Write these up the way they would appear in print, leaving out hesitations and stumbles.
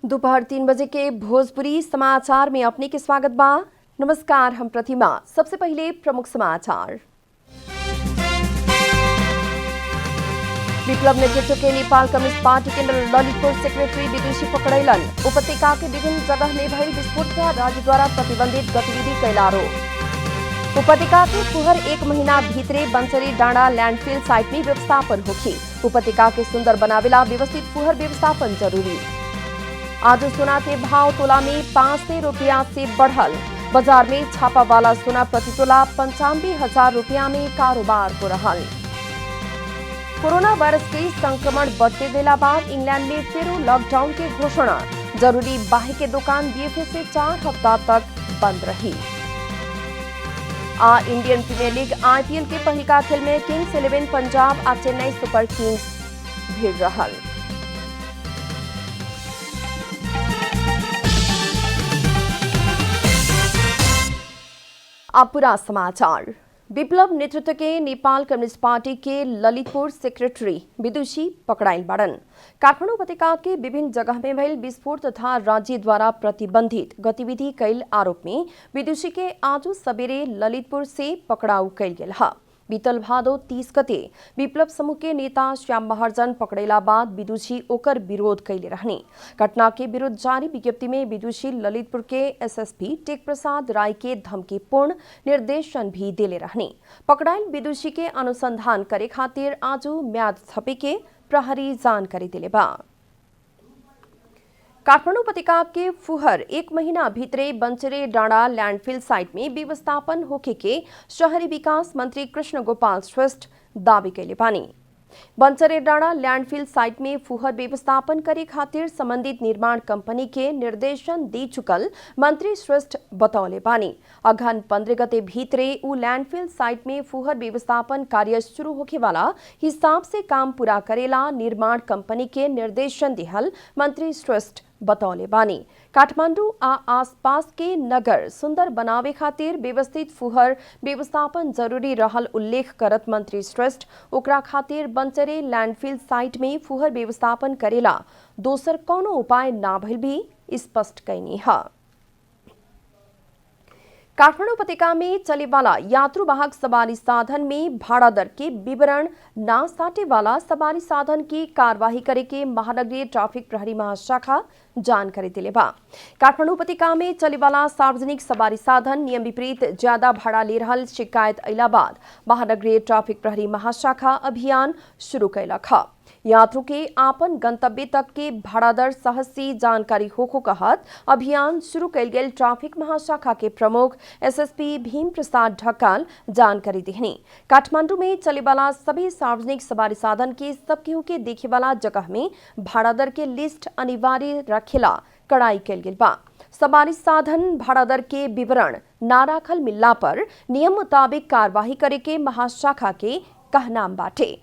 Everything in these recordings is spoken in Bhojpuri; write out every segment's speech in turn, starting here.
दोपहर 3 बजे के भोजपुरी समाचार में अपने के स्वागत बा। नमस्कार, हम प्रतिमा। सबसे पहले प्रमुख समाचार। विप्लव नेतृत्व के नेपाल कम्युनिस्ट पार्टी के ललितपुर सेक्रेटरी विदुषी पकड़ैलन। उपत्यका के विभिन्न जगह में भइल विस्फोट राज्य द्वारा प्रतिबंधित गतिविधि कैल आरोप। उपत्यका के फुहर 1 महीना भीतरे बंसरी डाँडा लैंडफिल साइट में व्यवस्थापन होखी। उपत्यका के सुंदर बनावेला व्यवस्थित फुहर व्यवस्थापन जरूरी। आज सोना के भाव तोला में 500 रुपया से बढ़ल। बाजार में छापा वाला सोना प्रति तोला 95,000 रुपया में कारोबार हो रहा। कोरोना वायरस के संक्रमण बढ़ते देला बाद इंग्लैंड में फिर लॉकडाउन की घोषणा। जरूरी बाही के दुकान बीएफए से 4 हफ्ता तक बंद रही। इंडियन प्रीमियर लीग आईपीएल के पहिलका खेल में किंग्स 11 पंजाब आ चेन्नई सुपर किंग्स भिड़ रहल। अब पूरा समाचार। विप्लव नेतृत्व के नेपाल कम्युनिस्ट पार्टी के ललितपुर सेक्रेटरी विदुषी पकड़ाइल बाड़न। काठमाडौँ उपत्यका के विभिन्न जगह में भइल विस्फोट तथा राज्य द्वारा प्रतिबंधित गतिविधि कैल आरोप में विदुषी के आज सबेरे ललितपुर से पकड़ाउ कैल गेल है। बीतल भादो 30 गते विप्लव समूह के नेता श्याम महर्जन पकड़ेला बाद विदुषी ओकर विरोध कैले रहने। घटना के विरुद्ध जारी विज्ञप्ति में विदुषी ललितपुर के एसएसपी टेक प्रसाद राय के धमकीपूर्ण निर्देशन भी दिले रहने। पकड़ाइल विदुषी के अनुसंधान करे खातिर आज म्याद थपे के प्रहरी जानकारी दिले बा। काठमाडौँ उपत्यका के फुहर 1 महीना भीतरे बंचरे डाँडा लैंडफिल साइट में व्यवस्थापन होखे के शहरी विकास मंत्री कृष्ण गोपाल श्रेष्ठ दावी कैले बानी। बंचरे डाँडा लैंडफिल साइट में फुहर व्यवस्थापन करे खातिर संबंधित निर्माण कंपनी के निर्देशन दी चुकल मंत्री श्रेष्ठ बतौले बानी। अगहन 15 गते भीतरे उ लैंडफिल साइट में फुहर व्यवस्थापन कार्य शुरू होखे वाला हिसाब से काम पूरा करेला निर्माण कंपनी के निर्देशन दिहल मंत्री श्रेष्ठ बतौले बानी। काठमांडू आ आसपास के नगर सुंदर बनावे खातिर व्यवस्थित फुहर व्यवस्थापन जरूरी रहल उल्लेख करत मंत्री श्रेष्ठ ओकरा खातिर बंचरे लैंडफिल साइट में फुहर व्यवस्थापन करेला दोसर कोनो उपाय ना भइल भी स्पष्ट कैनी है। काठमाडौँ उपत्यका में चले वाला यात्रुवाहक सवारी साधन में भाड़ा दर के विवरण ना साटे वाला सवारी साधन की कार्यवाही करे के महानगरीय ट्रैफिक प्रहरी महाशाखा जानकारी दिले बा। काठमाडौँ उपत्यका में चले वाला सार्वजनिक सवारी साधन नियम विपरीत ज्यादा भाड़ा ले रहल शिकायत अइला बाद महानगरीय ट्रैफिक प्रहरी महाशाखा अभियान शुरू कैलक है। यात्रु के आपन गंतव्य तक के भाड़ा दर सहज से जानकारी होको कहत अभियान शुरू कैल गेल ट्रैफिक महाशाखा के प्रमुख एसएसपी भीम प्रसाद ढकाल जानकारी दिहनी। काठमांडू में चले वाला सभी सार्वजनिक सवारी साधन के सब केहू के देखे वाला जगह में भाड़ा दर के लिस्ट अनिवार्य रखेला कड़ाई कैल गेल बा। सवारी साधन भाड़ा दर के विवरण ना राखल मिलला पर नियम मुताबिक कार्यवाही करे के महाशाखा के कहनाम बाटे।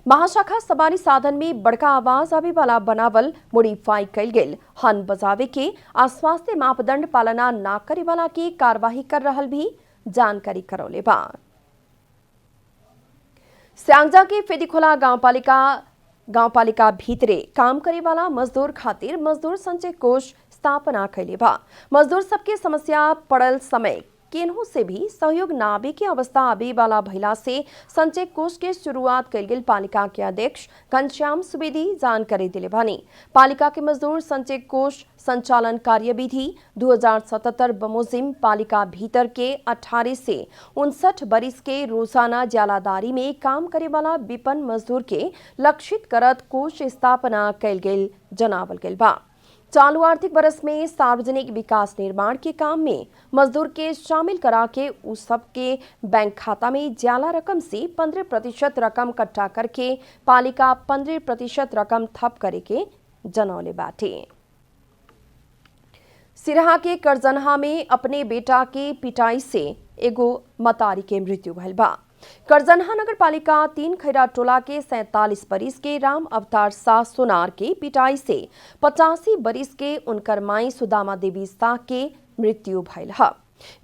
महाशाखा सवारी साधन में बड़का आवाज आवे वाला बनावल मोडिफाई कैल गेल हन बजावे के आ स्वास्थ्य मापदंड पालना ना करे वाला की कार्यवाही कर रहल भी जानकारी करौले बा। स्यांगजा के फेदीखोला गांवपालिका भीतरे काम करे वाला मजदूर खातिर मजदूर संचय कोष स्थापना कैले बा। मजदूर सबके समस्या पड़ल समय केनहू से भी सहयोग ना आवे के अवस्था आवे वाला भइला से संचय कोष के शुरुआत कैल गेल पालिका के अध्यक्ष घनश्याम सुवेदी जानकारी दिले बानी। पालिका के मजदूर संचय कोष संचालन कार्यविधि 2077 बमोजिम पालिका भीतर के 18 से 59 बरिस के रोजाना ज्यालादारी में काम करे वाला विपन्न मजदूर के लक्षित करत कोष स्थापना कैल गेल जनावल गेल बा। चालू आर्थिक वर्ष में सार्वजनिक विकास निर्माण के काम में मजदूर के शामिल करा के उस सब के बैंक खाता में ज्यादा रकम से 15% रकम इकट्ठा करके पालिका 15% रकम थप करे के जनौले बाटे। सिरहा के करजनहा में अपने बेटा के पिटाई से एगो मतारी के मृत्यु भइल बा। करजनहा नगर पालिका 3 खैरा टोला के 47 बरिस के राम अवतार शाह सोनार के पिटाई से 85 बरिस के उनकर माई सुदामा देवी शाह के मृत्यु भइल है।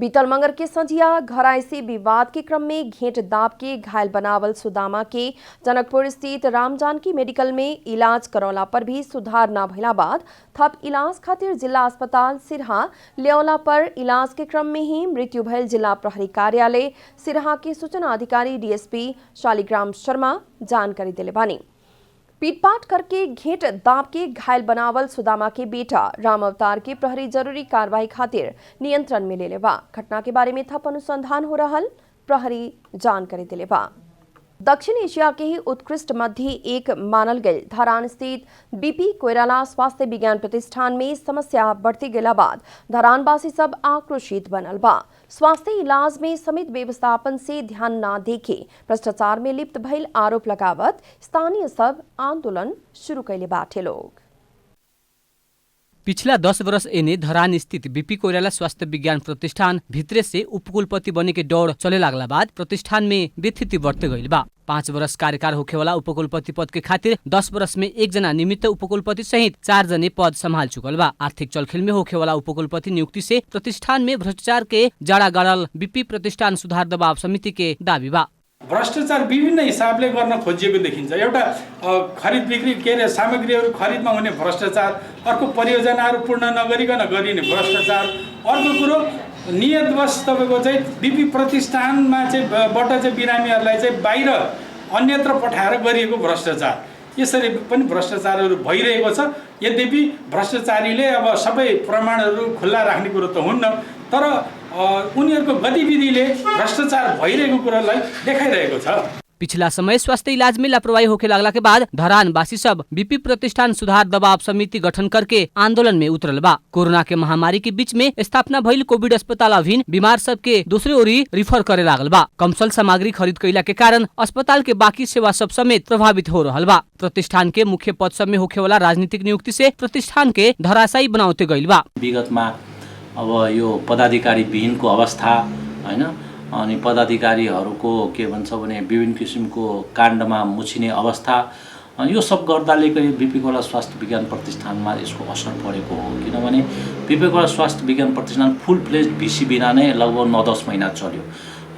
बीतल मंगर के संझिया घरायसी विवाद के क्रम में घेंट दाब के घायल बनावल सुदामा के जनकपुर स्थित रामजानकी मेडिकल में इलाज करौला पर भी सुधार न भइला बाद थप इलाज खातिर जिला अस्पताल सिरहा ल्याउला पर इलाज के क्रम में ही मृत्यु भयल जिला प्रहरी कार्यालय सिरहा के सूचना अधिकारी डीएसपी शालिग्राम शर्मा जानकारी दिले बानी। पीटपाट करके घेंट दाब के घायल बनावल सुदामा के बेटा राम अवतार के प्रहरी जरूरी कार्रवाई खातिर नियंत्रण में ले बा। घटना के बारे में थप अनुसंधान हो रहल प्रहरी जानकारी दिले बा। दक्षिण एशिया के ही उत्कृष्ट मध्य एक मानल गए धरान स्थित बीपी कोइराला स्वास्थ्य विज्ञान प्रतिष्ठान में समस्या बढ़ती गेला बाद धरानवासी सब आक्रोशित बनल बा। स्वास्थ्य इलाज में समित व्यवस्थापन से ध्यान न देखे भ्रष्टाचार में लिप्त भइल आरोप लगावत स्थानीय सब आंदोलन शुरू कैले बाटे लोग। पिछला 10 वर्ष एने धरान स्थित बीपी कोइराला स्वास्थ्य विज्ञान प्रतिष्ठान भित्रे से उपकुलपति बने के दौड़ चले लागला बाद प्रतिष्ठान में व्यथिति बढ़ते गइल बा। 5 वर्ष कार्यकाल होखेवाला उपकुलपति पद के खातिर 10 वर्ष में 1 जना निमित्त उपकुलपति सहित 4 जने पद संभाल चुकल बा। आर्थिक चलखेल में होखेवाला उपकुलपति नियुक्ति से प्रतिष्ठान में भ्रष्टाचार के जड़ा गाड़ल बीपी प्रतिष्ठान सुधार दबाव समिति के दावी बा। भ्रष्टाचार विभिन्न हिसाबले गर्न खोजिएको देखिन्छ। एउटा खरिद बिक्री के अरे सामग्रीहरू खरिदमा हुने भ्रष्टाचार, अर्को परियोजनाहरू पूर्ण नगरिकन गरिने भ्रष्टाचार, अर्को कुरो नियतवश तपाईको चाहिँ बीपी प्रतिष्ठानमा चाहिँ बाट चाहिँ बिरामीहरूलाई चाहिँ बाहिर अन्यत्र पठाएर गरिएको भ्रष्टाचार, यसरी पनि भ्रष्टाचारहरू भइरहेको छ। यद्यपि भ्रष्टाचारीले अब सबै प्रमाणहरू खुल्ला राख्ने कुरो त हुन्न, तर उनीहरूको गतिविधिले भ्रष्टाचार भइरहेको कुरालाई देखाइरहेको छ। पिछला समय स्वास्थ्य इलाज में लापरवाही होके लागला के बाद धरानवासी सब बीपी प्रतिष्ठान सुधार दबाव समिति गठन करके आंदोलन में उतरल बा। कोरोना के महामारी के बीच में स्थापना भइल कोविड अस्पताल अभिन बीमार सब के दूसरे ओरी रिफर करे लागल बा। कमसल सामग्री खरीद कैला के कारण अस्पताल के बाकी सेवा सब समेत प्रभावित हो रहल बा। प्रतिष्ठान के मुख्य पद सब में होखे वाला राजनीतिक नियुक्ति से प्रतिष्ठान के धराशायी बनाउते गइल बा। विगतमा अब यो पदाधिकारी विहीनको अवस्था हैन, अनि पदाधिकारीहरूको के भन्छ भने विभिन्न किसिमको काण्डमा मुछिने अवस्था, यो सब गर्दाले बीपी कोइराला स्वास्थ्य विज्ञान प्रतिष्ठानमा यसको असर परेको हो। किनभने बीपी कोइराला स्वास्थ्य विज्ञान प्रतिष्ठान फुल फ्लेज भिसी बिना नै लगभग 9-10 महिना चल्यो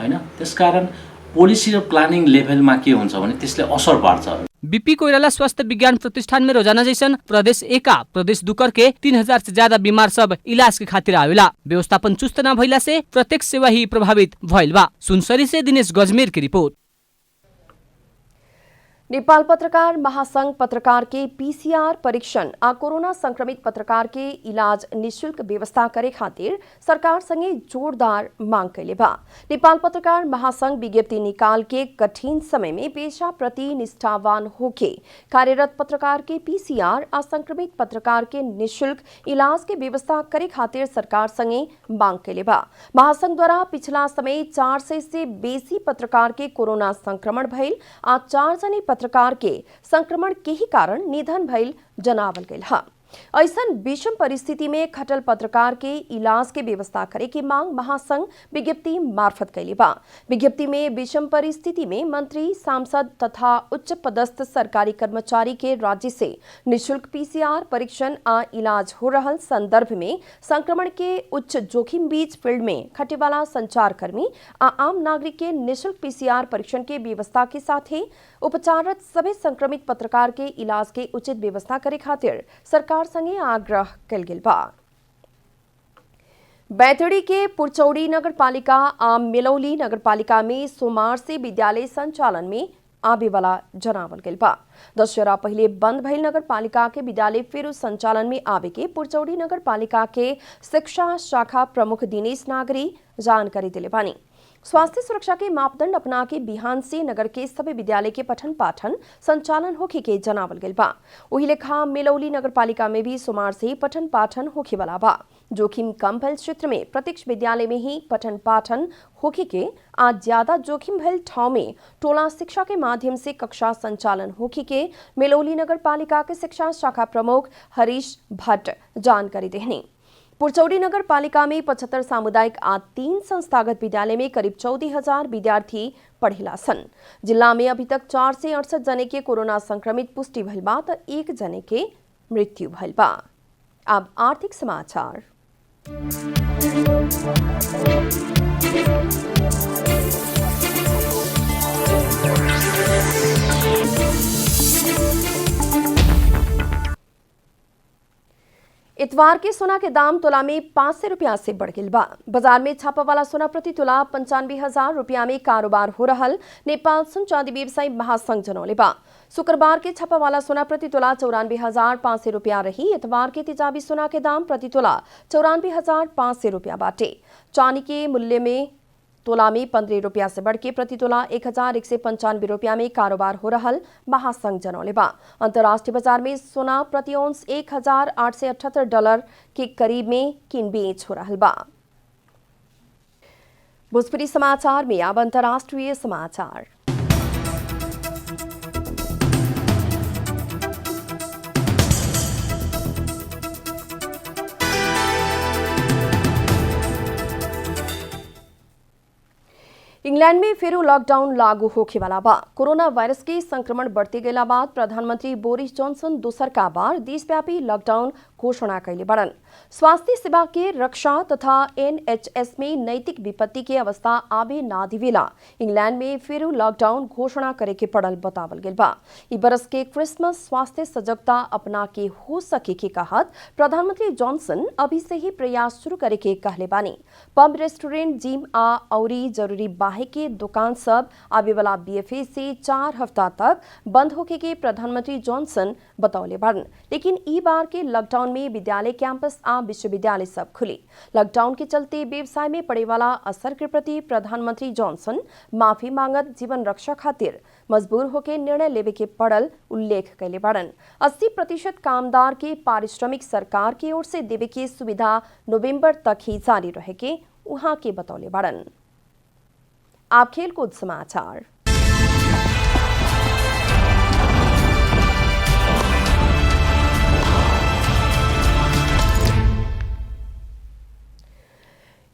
हैन। त्यसकारण पोलिसी र प्लानिङ लेभलमा के हुन्छ भने त्यसले असर पार्छ। बीपी कोइराला स्वास्थ्य विज्ञान प्रतिष्ठान में रोजाना जैसन प्रदेश 1 प्रदेश 2 करके 3000 से ज्यादा बीमार सब इलाज के खातिर आवेला। व्यवस्थापन चुस्त न भइला से प्रत्येक सेवा ही प्रभावित भइल बा। सुनसरी से दिनेश गजमेर की रिपोर्ट। नेपाल पत्रकार महासंघ पत्रकार के पीसीआर परीक्षण आ कोरोना संक्रमित पत्रकार के इलाज निशुल्क व्यवस्था करे खातिर सरकार संगे जोरदार मांग कैले बा। नेपाल पत्रकार महासंघ विज्ञप्ति निकाल के कठिन समय में पेशा प्रति निष्ठावान होके कार्यरत पत्रकार के पीसीआर आ संक्रमित पत्रकार के निशुल्क इलाज के व्यवस्था करे खातिर सरकार संगे मांग कैले बा। महासंघ द्वारा पिछला समय 400 से बेसी पत्रकार के कोरोना संक्रमण भइल आ 4 जने पत्रकार के संक्रमण के ही कारण निधन भइल जनावल गइल ह। ऐसन विषम परिस्थिति में खटल पत्रकार के इलाज के व्यवस्था करे की मांग महासंघ विज्ञप्ति मार्फत कैले बा। विज्ञप्ति में विषम परिस्थिति में मंत्री, सांसद तथा उच्च पदस्थ सरकारी कर्मचारी के राज्य से निशुल्क पीसीआर परीक्षण आ इलाज हो रहल संदर्भ में संक्रमण के उच्च जोखिम बीच फील्ड में खटे वाला संचारकर्मी आ आम नागरिक के निशुल्क पीसीआर परीक्षण के व्यवस्था के साथ ही उपचाररत सभी संक्रमित पत्रकार के इलाज के उचित व्यवस्था करे खातिर सरकार संगे आग्रह कल गेल बा। बैतडी के पुरचौड़ी नगरपालिका आ मिलौली नगरपालिका में सोमवार से विद्यालय संचालन में आवे वाला जनावल गेल बा। दशहरा पहले बंद भइल नगरपालिका के विद्यालय फिर संचालन में आवे के पुरचौड़ी नगरपालिका के शिक्षा शाखा प्रमुख दिनेश नागरी जानकारी दिले बानी। स्वास्थ्य सुरक्षा के मापदंड अपना के बिहान से नगर के सभी विद्यालय के पठन पाठन संचालन होखे के जनावल गेल बा। वही लेखा मिलौली नगरपालिका में भी सोमवार से ही पठन पाठन होखे वाला बा। जोखिम कम भइल क्षेत्र में प्रत्यक्ष विद्यालय में ही पठन पाठन होखे के आज ज्यादा जोखिम भइल ठाव में टोला शिक्षा के माध्यम से कक्षा संचालन होखे के मिलौली नगरपालिका के शिक्षा शाखा प्रमुख हरीश भट्ट जानकारी देहनी। पुरचौड़ी नगर पालिका में 75 सामुदायिक आ 3 संस्थागत विद्यालय में करीब 14,000 विद्यार्थी पढ़ेला सन। जिला में अभी तक 4 से 68 जने के कोरोना संक्रमित पुष्टि भइल बा त 1 जने के मृत्यु भइल बा। अब आर्थिक समाचार। इतवार के सोना के दाम तोला में 500 रुपया से बढ़ गई बा। बाजार में छापा वाला सोना प्रति तोला 95,000 रुपया में कारोबार हो रहल नेपाल सुन चांदी व्यवसायी महासंघ जनौले बा। शुक्रवार के छापा वाला सोना प्रति तोला 94,500 रुपया रही। इतवार के तेजाबी सोना के दाम प्रति तोला 94,500 रुपया बाटे। चांदी के मूल्य में तोला में 15 रुपया से बढ़ के प्रति तोला 1,195 रुपया में कारोबार हो रहल महासंघ जनौले बा। अंतर्राष्ट्रीय बाजार में सोना प्रति औंस $1,878 के करीब में किन बेच हो रहल बा। भोजपुरी समाचार में अब अंतर्राष्ट्रीय समाचार। इंग्लैंड में फिर लॉकडाउन लागू होने वाला बा। कोरोना वायरस के संक्रमण बढ़ते गेला बाद प्रधानमंत्री बोरिस जॉनसन दोसर का बार देशव्यापी लॉकडाउन घोषणा कैले बड़न। स्वास्थ्य सेवा के रक्षा तथा NHS में नैतिक विपत्ति के अवस्था आबे ना दिवेला इंग्लैंड में फिर लॉकडाउन घोषणा करे के पड़ल बतावल गेल बा। ई बरस के क्रिसमस स्वास्थ्य सजगता अपना के हो सके के कहत प्रधानमंत्री जॉनसन अभी से ही प्रयास शुरू करे के कहले बानी। पब, रेस्टोरेंट, जिम आ औरी जरूरी बाहे के दुकान सब आवे वाला BFA से 4 हफ्ता तक बंद होके के प्रधानमंत्री जॉनसन बतौले बड़न। लेकिन ई बार के लॉकडाउन में विद्यालय, कैंपस आ विश्वविद्यालय सब खुली। लॉकडाउन के चलते व्यवसाय में पड़े वाला असर के प्रति प्रधानमंत्री जॉनसन माफी मांगत जीवन रक्षा खातिर मजबूर होके निर्णय लेवे के पड़ल उल्लेख कैले बड़न। 80% कामदार के पारिश्रमिक सरकार की ओर से देवे के सुविधा नवंबर तक ही जारी रहे के वहां के बतौले बड़न। आप खेलकूद समाचार।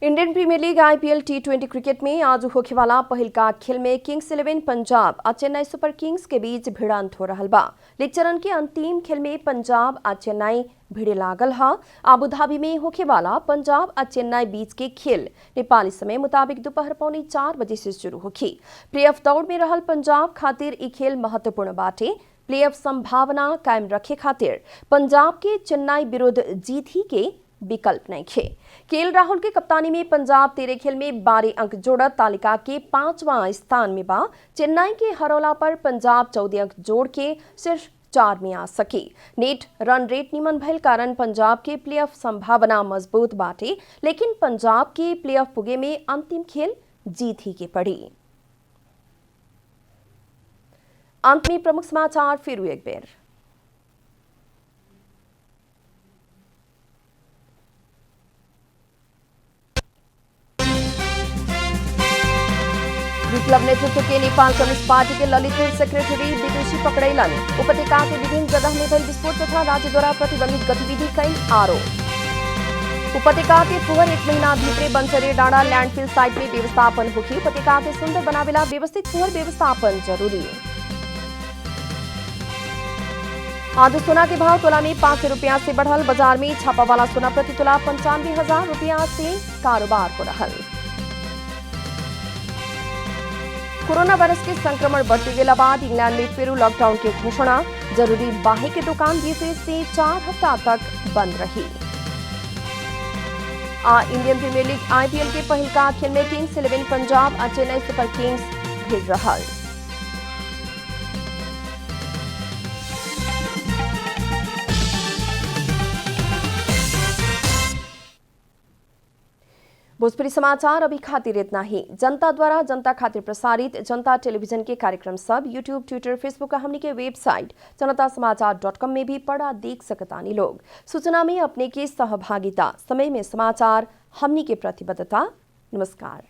Indian premier league IPL T20 cricket में आज होखे वाला पहिल का खेल में किंग्स 11 पंजाब और चेन्नई सुपर किंग्स के बीच भिड़ंत हो रहल बा। लीग चरण के अंतिम खेल में पंजाब और चेन्नई भिड़े लागल हा। आबूधाबी में होखे वाला पंजाब और चेन्नई बीच के खेल नेपाली समय मुताबिक दोपहर 3:45 बजे से शुरू होखी। प्लेऑफ दौड़ में रहल पंजाब खातिर ई खेल महत्वपूर्ण बाटे। प्लेऑफ संभावना कायम रखे खातिर पंजाब के चेन्नई विरुद्ध जीत ही के विकल्प नहीं खे। KL राहुल के कप्तानी में पंजाब 13 खेल में 12 अंक जोड़त तालिका के 5वां स्थान में बा। चेन्नई के हरौला पर पंजाब 14 अंक जोड़ के सिर्फ 4 में आ सकी। नेट रन रेट निमन भइल कारण पंजाब के प्लेऑफ संभावना मजबूत बाटे। लेकिन पंजाब के प्लेऑफ पुगे में अंतिम खेल जीत ही के पड़ी। अंत में प्रमुख समाचार फिर एक बेर। विप्लव नेतृत्व के नेपाल कम्युनिस्ट पार्टी के ललित सेक्रेटरी विदुषी पकड़ैलन। उपत्यका के विभिन्न जगह में भइल विस्फोट तथा राज्य द्वारा प्रतिबंधित गतिविधि कई आरोप। उपत्यका के फुहर 1 महीना भीतरे बंसरे डाँडा लैंडफिल साइट में व्यवस्थापन होगी। उपत्यका के सुंदर बनावेला व्यवस्थित फुहर व्यवस्थापन जरूरी। आज सोना के भाव तोला में 500 रुपया से बढ़ल। बाजार में छापा वाला सोना प्रति तोला 95,000 रुपया से कारोबार हो रहल। कोरोना वायरस के संक्रमण बढ़ते गेला बाद इंग्लैंड में फिर लॉकडाउन की घोषणा। जरूरी बाहे के दुकान BFA से 4 हफ्ता तक बंद रही। इंडियन प्रीमियर लीग IPL के पहिल का खेल में किंग्स 11 पंजाब और चेन्नई सुपर किंग्स भिड़ रहल। भोजपुरी समाचार अभी खातिर इतना ही। जनता द्वारा जनता खातिर प्रसारित जनता टेलीविजन के कार्यक्रम सब यूट्यूब, ट्विटर, फेसबुक हमनी के वेबसाइट जनतासमाचार.com में भी पढ़ा देख सकतानी लोग। सूचना में अपने की सहभागिता, समय में समाचार हमनी के प्रतिबद्धता। नमस्कार।